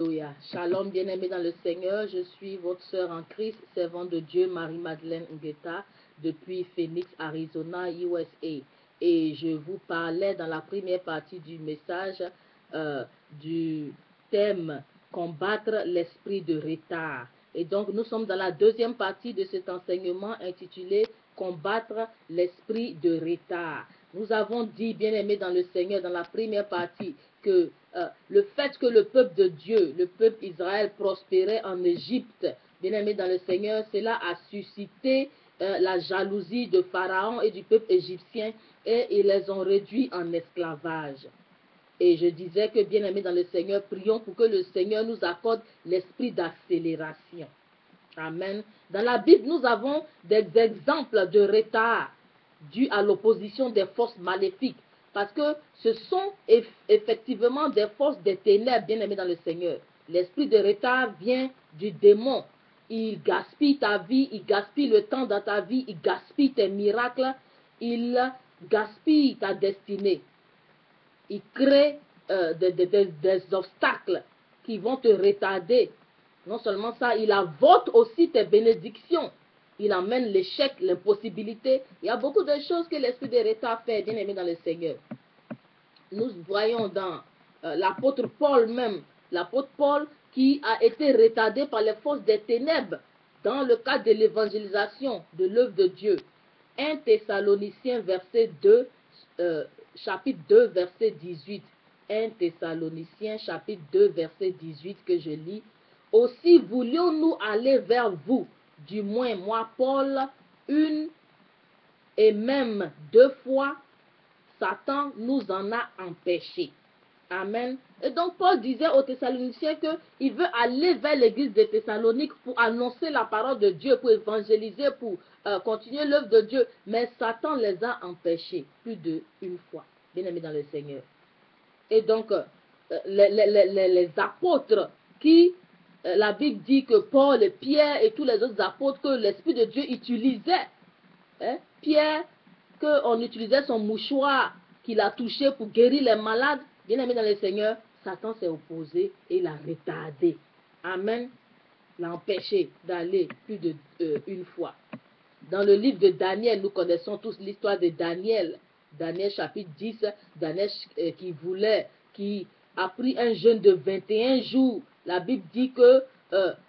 Alléluia. Shalom, bien-aimés dans le Seigneur. Je suis votre sœur en Christ, servante de Dieu, Marie-Madeleine Ngueta, depuis Phoenix, Arizona, USA. Et je vous parlais dans la première partie du message du thème combattre l'esprit de retard. Et donc, nous sommes dans la deuxième partie de cet enseignement intitulé combattre l'esprit de retard. Nous avons dit, bien-aimés dans le Seigneur, dans la première partie, que le fait que le peuple de Dieu, le peuple Israël prospérait en Égypte, bien-aimés dans le Seigneur, cela a suscité la jalousie de Pharaon et du peuple égyptien et ils les ont réduits en esclavage. Et je disais que, bien-aimés dans le Seigneur, prions pour que le Seigneur nous accorde l'esprit d'accélération. Amen. Dans la Bible, nous avons des exemples de retard dus à l'opposition des forces maléfiques. Parce que ce sont effectivement des forces des ténèbres, bien-aimés dans le Seigneur. L'esprit de retard vient du démon. Il gaspille ta vie, il gaspille le temps dans ta vie, il gaspille tes miracles, il gaspille ta destinée. Il crée des obstacles qui vont te retarder. Non seulement ça, il avorte aussi tes bénédictions. Il amène l'échec, l'impossibilité. Il y a beaucoup de choses que l'esprit de retard fait, bien aimé dans le Seigneur. Nous voyons dans l'apôtre Paul même, l'apôtre Paul qui a été retardé par les forces des ténèbres dans le cadre de l'évangélisation de l'œuvre de Dieu. 1 Thessaloniciens verset 2, chapitre 2, verset 18. 1 Thessaloniciens chapitre 2, verset 18 que je lis. Aussi voulions-nous aller vers vous, du moins moi, Paul, une et même deux fois, Satan nous en a empêchés. Amen. Et donc Paul disait aux Thessaloniciens qu'il veut aller vers l'église de Thessalonique pour annoncer la parole de Dieu, pour évangéliser, pour continuer l'œuvre de Dieu. Mais Satan les a empêchés plus d'une fois, bien aimés dans le Seigneur. Et donc, les apôtres qui, la Bible dit que Paul et Pierre et tous les autres apôtres que l'Esprit de Dieu utilisait. Hein? Pierre, qu'on utilisait son mouchoir qu'il a touché pour guérir les malades. Bien aimé dans le Seigneur, Satan s'est opposé et il a retardé. Amen. L'a empêché d'aller plus d'une fois. Dans le livre de Daniel, nous connaissons tous l'histoire de Daniel. Daniel chapitre 10, Daniel qui a pris un jeûne de 21 jours. La Bible dit que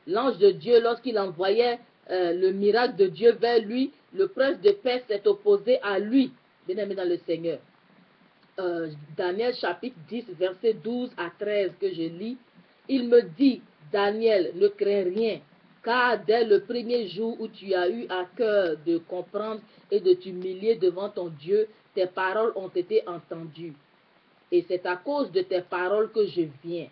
l'ange de Dieu, lorsqu'il envoyait le miracle de Dieu vers lui, le prince de Perse s'est opposé à lui. Bien aimé dans le Seigneur. Daniel chapitre 10, verset 12 à 13 que je lis. Il me dit, Daniel, ne crains rien, car dès le premier jour où tu as eu à cœur de comprendre et de t'humilier devant ton Dieu, tes paroles ont été entendues. Et c'est à cause de tes paroles que je viens.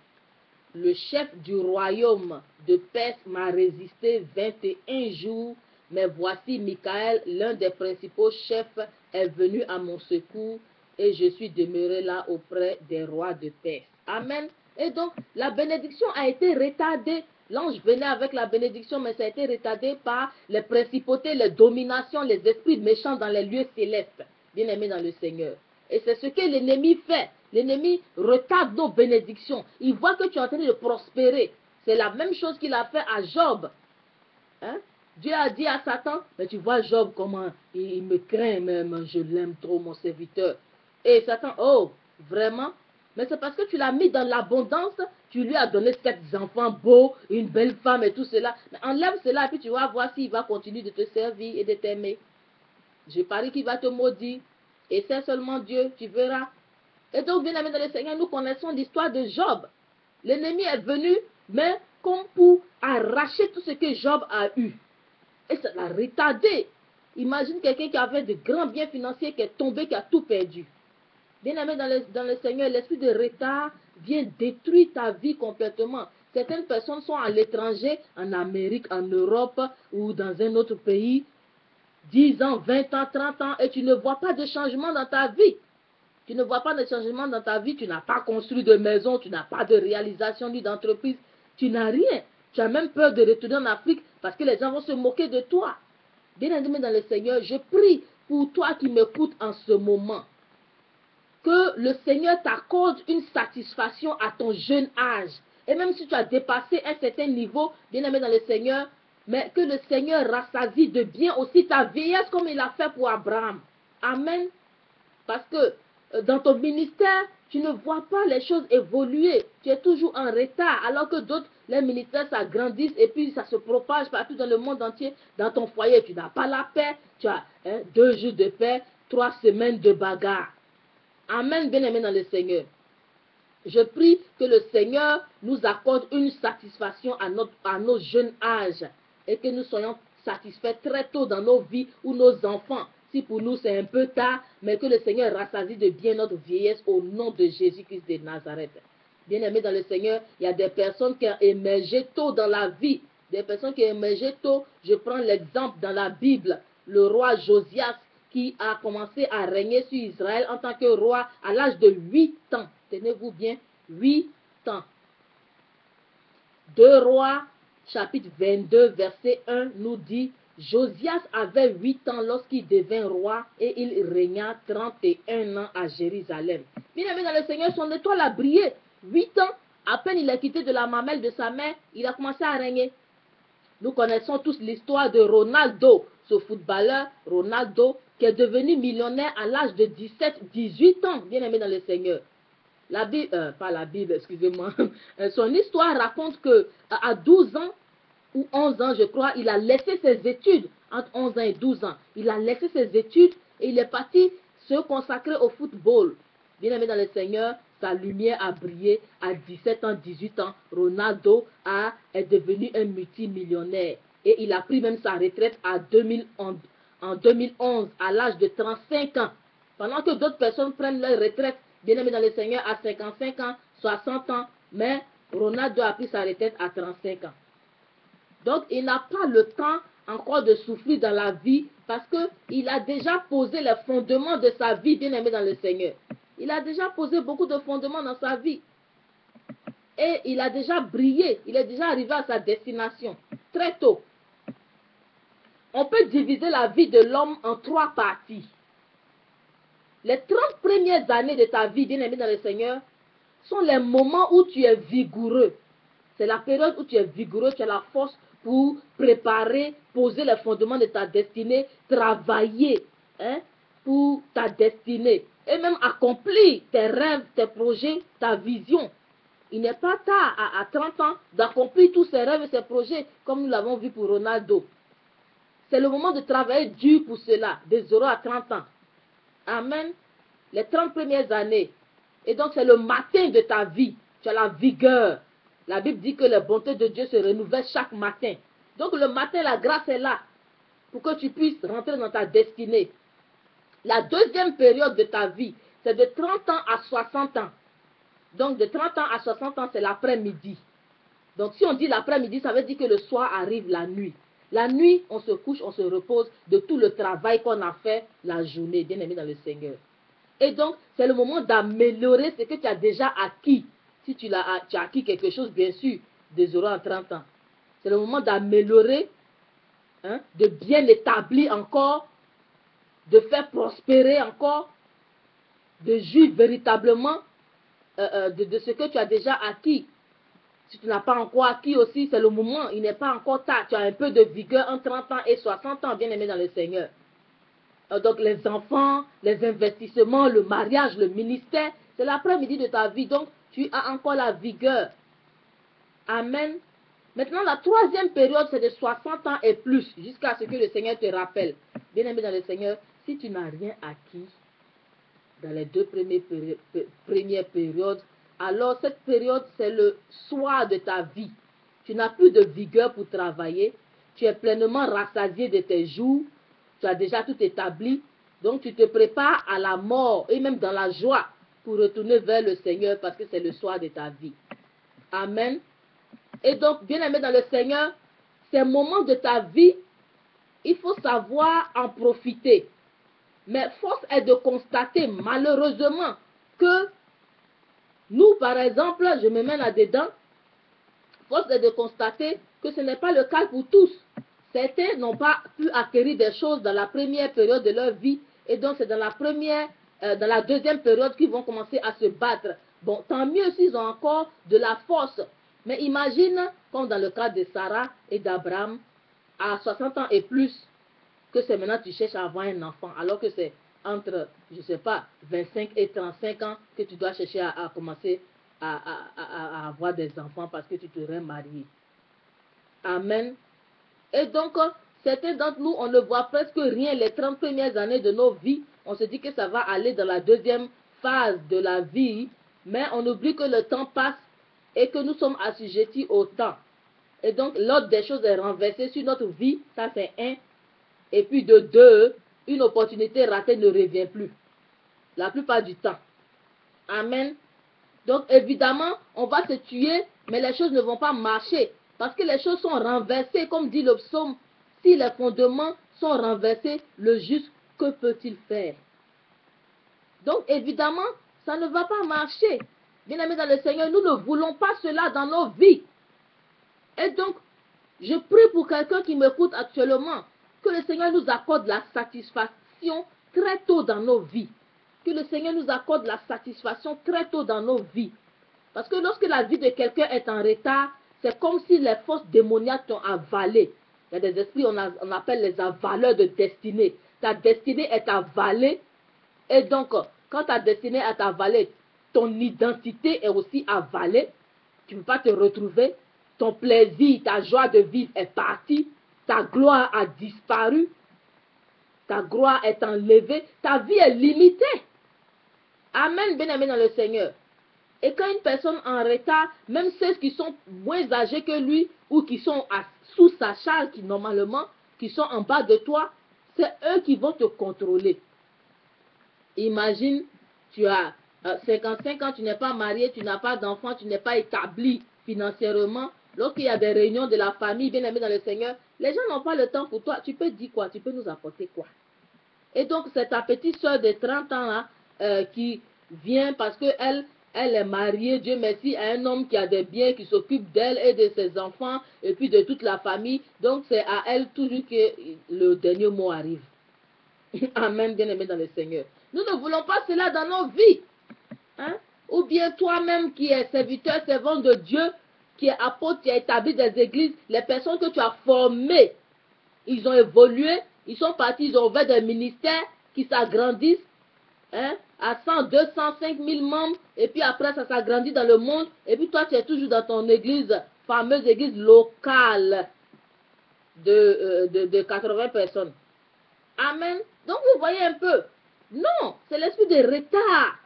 Le chef du royaume de Perse m'a résisté 21 jours, mais voici Michael, l'un des principaux chefs, est venu à mon secours et je suis demeuré là auprès des rois de Perse. Amen. Et donc, la bénédiction a été retardée. L'ange venait avec la bénédiction, mais ça a été retardé par les principautés, les dominations, les esprits méchants dans les lieux célestes. Bien aimés dans le Seigneur. Et c'est ce que l'ennemi fait. L'ennemi retarde nos bénédictions. Il voit que tu es en train de prospérer. C'est la même chose qu'il a fait à Job. Hein? Dieu a dit à Satan, mais tu vois Job comment il me craint même, je l'aime trop mon serviteur. Et Satan, oh, vraiment? Mais c'est parce que tu l'as mis dans l'abondance, tu lui as donné 7 enfants beaux, une belle femme et tout cela. Mais enlève cela et puis tu vas voir s'il va continuer de te servir et de t'aimer. Je parie qu'il va te maudire. Et c'est seulement Dieu, tu verras. Et donc, bien aimé dans le Seigneur, nous connaissons l'histoire de Job. L'ennemi est venu, mais comme pour arracher tout ce que Job a eu. Et ça l'a retardé. Imagine quelqu'un qui avait de grands biens financiers, qui est tombé, qui a tout perdu. Bien aimé dans le Seigneur, l'esprit de retard vient détruire ta vie complètement. Certaines personnes sont à l'étranger, en Amérique, en Europe ou dans un autre pays, 10 ans, 20 ans, 30 ans, et tu ne vois pas de changement dans ta vie. Tu ne vois pas de changement dans ta vie, tu n'as pas construit de maison, tu n'as pas de réalisation ni d'entreprise, tu n'as rien. Tu as même peur de retourner en Afrique parce que les gens vont se moquer de toi. Bien aimé dans le Seigneur, je prie pour toi qui m'écoutes en ce moment, que le Seigneur t'accorde une satisfaction à ton jeune âge. Et même si tu as dépassé un certain niveau, bien-aimé dans le Seigneur, mais que le Seigneur rassasie de bien aussi ta vieillesse comme il a fait pour Abraham. Amen. Parce que dans ton ministère, tu ne vois pas les choses évoluer. Tu es toujours en retard, alors que d'autres, les ministères s'agrandissent et puis ça se propage partout dans le monde entier. Dans ton foyer, tu n'as pas la paix. Tu as 2 jours de paix, 3 semaines de bagarre. Amen, bien-aimé dans le Seigneur. Je prie que le Seigneur nous accorde une satisfaction à nos jeunes âges et que nous soyons satisfaits très tôt dans nos vies ou nos enfants. Si pour nous c'est un peu tard, mais que le Seigneur rassasie de bien notre vieillesse au nom de Jésus-Christ de Nazareth. Bien-aimés dans le Seigneur, il y a des personnes qui ont émergé tôt dans la vie. Des personnes qui ont émergé tôt. Je prends l'exemple dans la Bible, le roi Josias qui a commencé à régner sur Israël en tant que roi à l'âge de 8 ans. Tenez-vous bien, 8 ans. 2 Rois, chapitre 22, verset 1 nous dit, Josias avait 8 ans lorsqu'il devint roi et il régna 31 ans à Jérusalem. Bien-aimé dans le Seigneur, son étoile a brillé. 8 ans, à peine il a quitté de la mamelle de sa mère, il a commencé à régner. Nous connaissons tous l'histoire de Ronaldo, ce footballeur Ronaldo qui est devenu millionnaire à l'âge de 17-18 ans, bien-aimé dans le Seigneur. La Bible, pas la Bible, excusez-moi, son histoire raconte que à 12 ans ou 11 ans, je crois, il a laissé ses études, entre 11 ans et 12 ans. Il a laissé ses études et il est parti se consacrer au football. Bien-aimé dans le Seigneur, sa lumière a brillé à 17 ans, 18 ans. Ronaldo est devenu un multimillionnaire. Et il a pris même sa retraite en 2011, à l'âge de 35 ans. Pendant que d'autres personnes prennent leur retraite, bien-aimé dans le Seigneur, à 55 ans, 60 ans. Mais Ronaldo a pris sa retraite à 35 ans. Donc, il n'a pas le temps encore de souffrir dans la vie parce qu'il a déjà posé les fondements de sa vie, bien-aimé dans le Seigneur. Il a déjà posé beaucoup de fondements dans sa vie. Et il a déjà brillé. Il est déjà arrivé à sa destination très tôt. On peut diviser la vie de l'homme en 3 parties. Les 30 premières années de ta vie, bien-aimé dans le Seigneur, sont les moments où tu es vigoureux. C'est la période où tu es vigoureux, tu as la force pour préparer, poser les fondements de ta destinée, travailler pour ta destinée et même accomplir tes rêves, tes projets, ta vision. Il n'est pas tard à 30 ans d'accomplir tous ses rêves et ses projets comme nous l'avons vu pour Ronaldo. C'est le moment de travailler dur pour cela, de 0 à 30 ans. Amen. Les 30 premières années. Et donc c'est le matin de ta vie. Tu as la vigueur. La Bible dit que les bontés de Dieu se renouvellent chaque matin. Donc le matin, la grâce est là pour que tu puisses rentrer dans ta destinée. La deuxième période de ta vie, c'est de 30 ans à 60 ans. Donc de 30 ans à 60 ans, c'est l'après-midi. Donc si on dit l'après-midi, ça veut dire que le soir arrive la nuit. La nuit, on se couche, on se repose de tout le travail qu'on a fait la journée, bien aimé dans le Seigneur. Et donc, c'est le moment d'améliorer ce que tu as déjà acquis. Si tu as acquis quelque chose, bien sûr, de 0 à 30 ans. C'est le moment d'améliorer, de bien établir encore, de faire prospérer encore, de jouir véritablement de ce que tu as déjà acquis. Si tu n'as pas encore acquis aussi, c'est le moment, il n'est pas encore tard. Tu as un peu de vigueur entre 30 ans et 60 ans, bien aimé dans le Seigneur. Donc les enfants, les investissements, le mariage, le ministère, c'est l'après-midi de ta vie. Donc tu as encore la vigueur. Amen. Maintenant, la troisième période, c'est de 60 ans et plus, jusqu'à ce que le Seigneur te rappelle. Bien aimé dans le Seigneur, si tu n'as rien acquis dans les 2 premières périodes, alors cette période, c'est le soir de ta vie. Tu n'as plus de vigueur pour travailler. Tu es pleinement rassasié de tes jours. Tu as déjà tout établi. Donc tu te prépares à la mort et même dans la joie pour retourner vers le Seigneur parce que c'est le soir de ta vie. Amen. Et donc, bien aimé dans le Seigneur, ces moments de ta vie, il faut savoir en profiter. Mais force est de constater malheureusement que nous, par exemple, je me mets là-dedans, force est de constater que ce n'est pas le cas pour tous. Certains n'ont pas pu acquérir des choses dans la première période de leur vie et donc c'est dans la deuxième période qu'ils vont commencer à se battre. Bon, tant mieux s'ils ont encore de la force. Mais imagine, comme dans le cas de Sarah et d'Abraham, à 60 ans et plus, que c'est maintenant tu cherches à avoir un enfant, alors que c'est entre, je ne sais pas, 25 et 35 ans que tu dois chercher à commencer à avoir des enfants parce que tu t'aurais marié. Amen. Et donc, certains d'entre nous, on ne voit presque rien les 30 premières années de nos vies. On se dit que ça va aller dans la deuxième phase de la vie, mais on oublie que le temps passe et que nous sommes assujettis au temps. Et donc, l'ordre des choses est renversé sur notre vie, ça c'est un. Et puis de deux, une opportunité ratée ne revient plus. La plupart du temps. Amen. Donc, évidemment, on va se tuer, mais les choses ne vont pas marcher. Parce que les choses sont renversées, comme dit le psaume. Si les fondements sont renversés, le juste, que peut-il faire? Donc, évidemment, ça ne va pas marcher. Bien-aimés dans le Seigneur, nous ne voulons pas cela dans nos vies. Et donc, je prie pour quelqu'un qui m'écoute actuellement, que le Seigneur nous accorde la satisfaction très tôt dans nos vies. Que le Seigneur nous accorde la satisfaction très tôt dans nos vies. Parce que lorsque la vie de quelqu'un est en retard, c'est comme si les forces démoniaques t'ont avalé. Il y a des esprits, on appelle les avaleurs de destinée. Ta destinée est avalée. Et donc, quand ta destinée est avalée, ton identité est aussi avalée. Tu ne peux pas te retrouver. Ton plaisir, ta joie de vivre est partie. Ta gloire a disparu. Ta gloire est enlevée. Ta vie est limitée. Amen, bien-aimé dans le Seigneur. Et quand une personne en retard, même ceux qui sont moins âgés que lui ou qui sont sous sa charge, qui normalement, qui sont en bas de toi, c'est eux qui vont te contrôler. Imagine, tu as 55 ans, tu n'es pas marié, tu n'as pas d'enfant, tu n'es pas établi financièrement. Lorsqu'il y a des réunions de la famille, bien aimée dans le Seigneur, les gens n'ont pas le temps pour toi. Tu peux dire quoi? Tu peux nous apporter quoi? Et donc, c'est ta petite soeur de 30 ans là, qui vient parce qu'elle est mariée, Dieu merci, à un homme qui a des biens, qui s'occupe d'elle et de ses enfants, et puis de toute la famille. Donc, c'est à elle toujours que le dernier mot arrive. Amen, bien-aimé dans le Seigneur. Nous ne voulons pas cela dans nos vies. Hein? Ou bien toi-même qui es serviteur, servant de Dieu, qui est apôtre, qui a établi des églises, les personnes que tu as formées, ils ont évolué, ils sont partis, ils ont ouvert des ministères qui s'agrandissent, hein, à 100, 200, 5000 membres, et puis après ça s'agrandit dans le monde, et puis toi tu es toujours dans ton église, fameuse église locale de 80 personnes. Amen. Donc vous voyez un peu, non, c'est l'esprit de retard.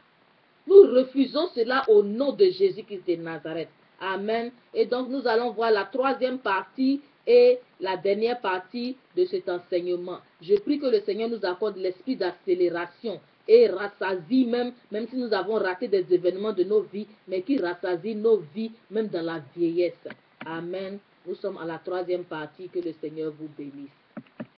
Nous refusons cela au nom de Jésus-Christ de Nazareth. Amen. Et donc nous allons voir la troisième partie et la dernière partie de cet enseignement. Je prie que le Seigneur nous accorde l'esprit d'accélération et rassasie même si nous avons raté des événements de nos vies, mais qui rassasie nos vies même dans la vieillesse. Amen. Nous sommes à la troisième partie. Que le Seigneur vous bénisse.